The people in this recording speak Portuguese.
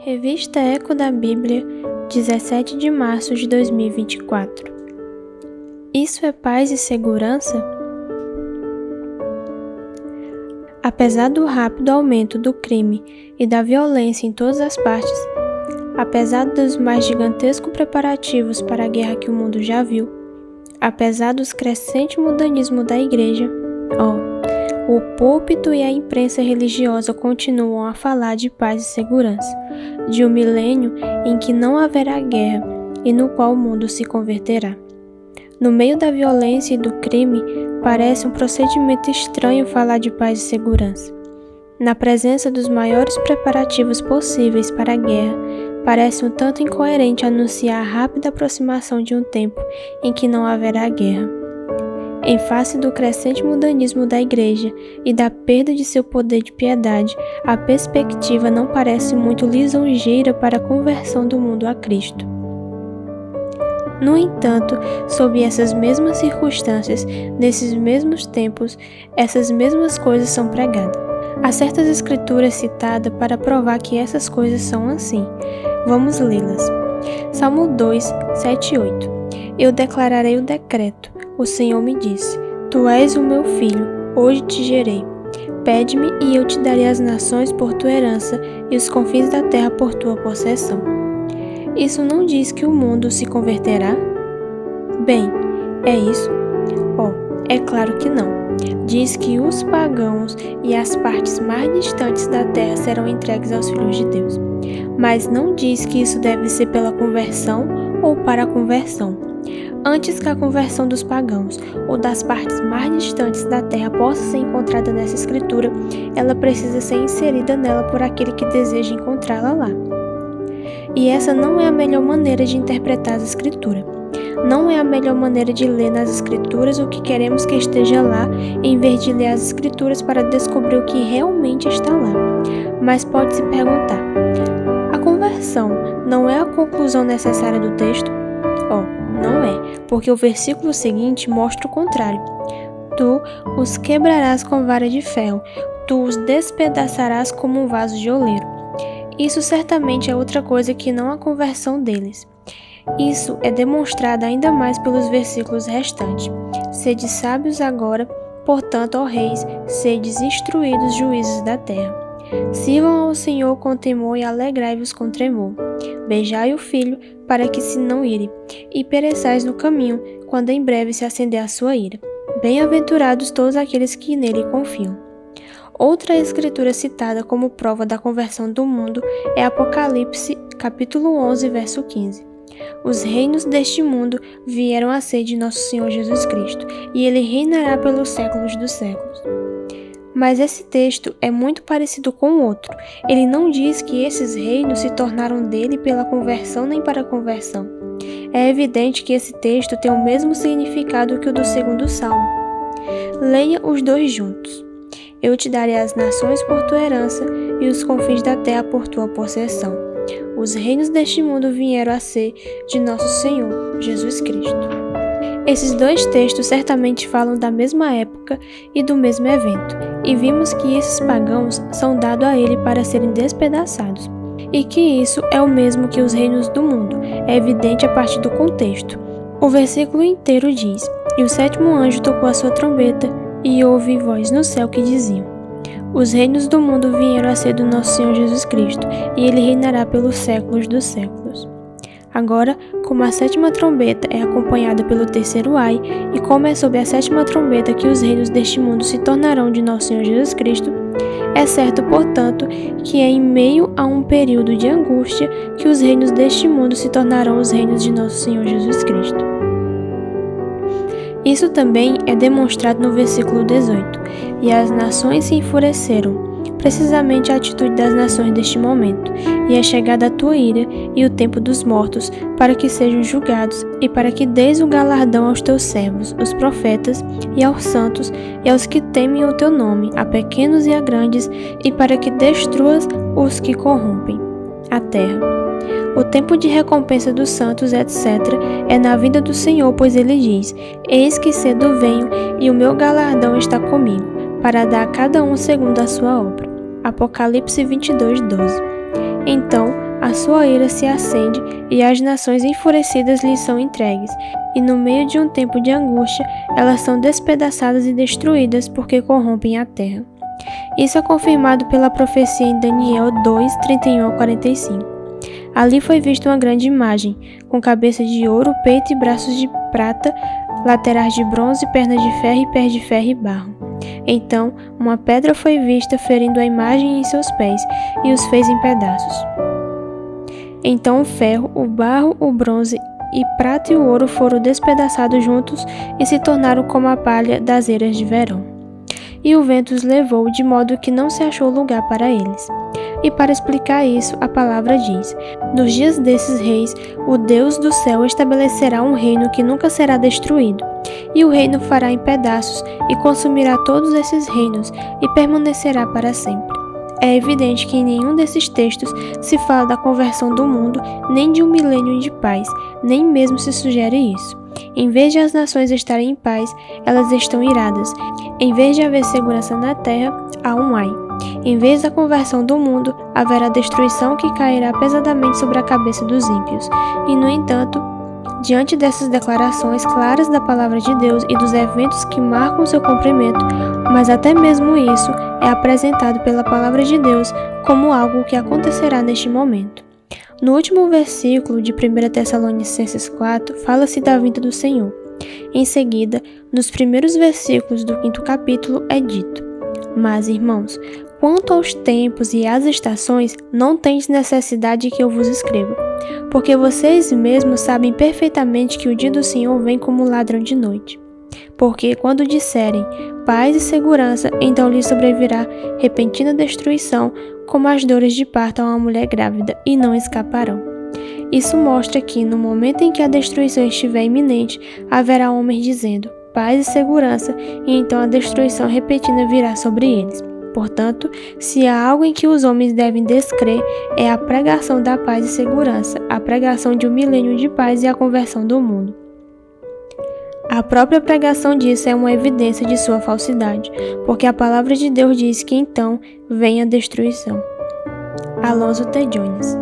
Revista Eco da Bíblia, 17 de março de 2024. Isso é paz e segurança? Apesar do rápido aumento do crime e da violência em todas as partes, apesar dos mais gigantescos preparativos para a guerra que o mundo já viu, apesar dos crescentes mundanismo da igreja, o púlpito e a imprensa religiosa continuam a falar de paz e segurança, de um milênio em que não haverá guerra e no qual o mundo se converterá. No meio da violência e do crime, parece um procedimento estranho falar de paz e segurança. Na presença dos maiores preparativos possíveis para a guerra, parece um tanto incoerente anunciar a rápida aproximação de um tempo em que não haverá guerra. Em face do crescente mundanismo da igreja e da perda de seu poder de piedade, a perspectiva não parece muito lisonjeira para a conversão do mundo a Cristo. No entanto, sob essas mesmas circunstâncias, nesses mesmos tempos, essas mesmas coisas são pregadas. Há certas escrituras citadas para provar que essas coisas são assim. Vamos lê-las. Salmo 2, 7 e 8. Eu declararei o decreto. O Senhor me disse: Tu és o meu filho, hoje te gerei. Pede-me e eu te darei as nações por tua herança e os confins da terra por tua possessão. Isso não diz que o mundo se converterá? Bem, é isso? É claro que não. Diz que os pagãos e as partes mais distantes da terra serão entregues aos filhos de Deus. Mas não diz que isso deve ser pela conversão ou para a conversão. Antes que a conversão dos pagãos ou das partes mais distantes da terra possa ser encontrada nessa escritura, ela precisa ser inserida nela por aquele que deseja encontrá-la lá. E essa não é a melhor maneira de interpretar as escrituras. Não é a melhor maneira de ler nas escrituras o que queremos que esteja lá, em vez de ler as escrituras para descobrir o que realmente está lá. Mas pode se perguntar: a conversão não é a conclusão necessária do texto? Não é, porque o versículo seguinte mostra o contrário. Tu os quebrarás com vara de ferro, tu os despedaçarás como um vaso de oleiro. Isso certamente é outra coisa que não a conversão deles. Isso é demonstrado ainda mais pelos versículos restantes. Sede sábios agora, portanto, ó reis, sedes instruídos juízes da terra. Sirvam ao Senhor com temor e alegrai-vos com tremor. Beijai o filho, para que se não ire, e pereçais no caminho, quando em breve se acender a sua ira. Bem-aventurados todos aqueles que nele confiam. Outra escritura citada como prova da conversão do mundo é Apocalipse, capítulo 11, verso 15. Os reinos deste mundo vieram a ser de nosso Senhor Jesus Cristo, e ele reinará pelos séculos dos séculos. Mas esse texto é muito parecido com o outro. Ele não diz que esses reinos se tornaram dele pela conversão nem para a conversão. É evidente que esse texto tem o mesmo significado que o do segundo salmo. Leia os dois juntos. Eu te darei as nações por tua herança e os confins da terra por tua possessão. Os reinos deste mundo vieram a ser de nosso Senhor, Jesus Cristo. Esses dois textos certamente falam da mesma época e do mesmo evento, e vimos que esses pagãos são dados a ele para serem despedaçados, e que isso é o mesmo que os reinos do mundo, é evidente a partir do contexto. O versículo inteiro diz: E o sétimo anjo tocou a sua trombeta, e houve voz no céu que diziam: Os reinos do mundo vieram a ser do nosso Senhor Jesus Cristo, e ele reinará pelos séculos dos séculos. Agora, como a sétima trombeta é acompanhada pelo terceiro ai, e como é sob a sétima trombeta que os reinos deste mundo se tornarão de nosso Senhor Jesus Cristo, é certo, portanto, que é em meio a um período de angústia que os reinos deste mundo se tornarão os reinos de nosso Senhor Jesus Cristo. Isso também é demonstrado no versículo 18. E as nações se enfureceram, precisamente a atitude das nações deste momento, e é chegada a tua ira e o tempo dos mortos, para que sejam julgados, e para que deis o galardão aos teus servos, os profetas, e aos santos, e aos que temem o teu nome, a pequenos e a grandes, e para que destruas os que corrompem a terra. O tempo de recompensa dos santos, etc., é na vinda do Senhor, pois ele diz: Eis que cedo venho, e o meu galardão está comigo, para dar a cada um segundo a sua obra. Apocalipse 22, 12. Então, a sua ira se acende e as nações enfurecidas lhes são entregues, e no meio de um tempo de angústia, elas são despedaçadas e destruídas porque corrompem a terra. Isso é confirmado pela profecia em Daniel 2, 31 ao 45. Ali foi vista uma grande imagem, com cabeça de ouro, peito e braços de prata, laterais de bronze, pernas de ferro e pés de ferro e barro. Então, uma pedra foi vista ferindo a imagem em seus pés e os fez em pedaços. Então o ferro, o barro, o bronze e prata e o ouro foram despedaçados juntos e se tornaram como a palha das eiras de verão. E o vento os levou de modo que não se achou lugar para eles. E para explicar isso, a palavra diz: nos dias desses reis, o Deus do céu estabelecerá um reino que nunca será destruído, e o reino fará em pedaços e consumirá todos esses reinos e permanecerá para sempre. É evidente que em nenhum desses textos se fala da conversão do mundo, nem de um milênio de paz, nem mesmo se sugere isso. Em vez de as nações estarem em paz, elas estão iradas. Em vez de haver segurança na terra, há um ai. Em vez da conversão do mundo, haverá destruição que cairá pesadamente sobre a cabeça dos ímpios. E, no entanto, diante dessas declarações claras da palavra de Deus e dos eventos que marcam seu cumprimento, mas até mesmo isso é apresentado pela palavra de Deus como algo que acontecerá neste momento. No último versículo de 1 Tessalonicenses 4, fala-se da vinda do Senhor. Em seguida, nos primeiros versículos do 5º capítulo é dito: mas, irmãos, quanto aos tempos e às estações, não tendes necessidade que eu vos escreva, porque vocês mesmos sabem perfeitamente que o dia do Senhor vem como ladrão de noite. Porque quando disserem paz e segurança, então lhes sobrevirá repentina destruição, como as dores de parto a uma mulher grávida, e não escaparão. Isso mostra que, no momento em que a destruição estiver iminente, haverá homens dizendo paz e segurança, e então a destruição repentina virá sobre eles. Portanto, se há algo em que os homens devem descrer, é a pregação da paz e segurança, a pregação de um milênio de paz e a conversão do mundo. A própria pregação disso é uma evidência de sua falsidade, porque a palavra de Deus diz que então vem a destruição. Alonzo T. Jones.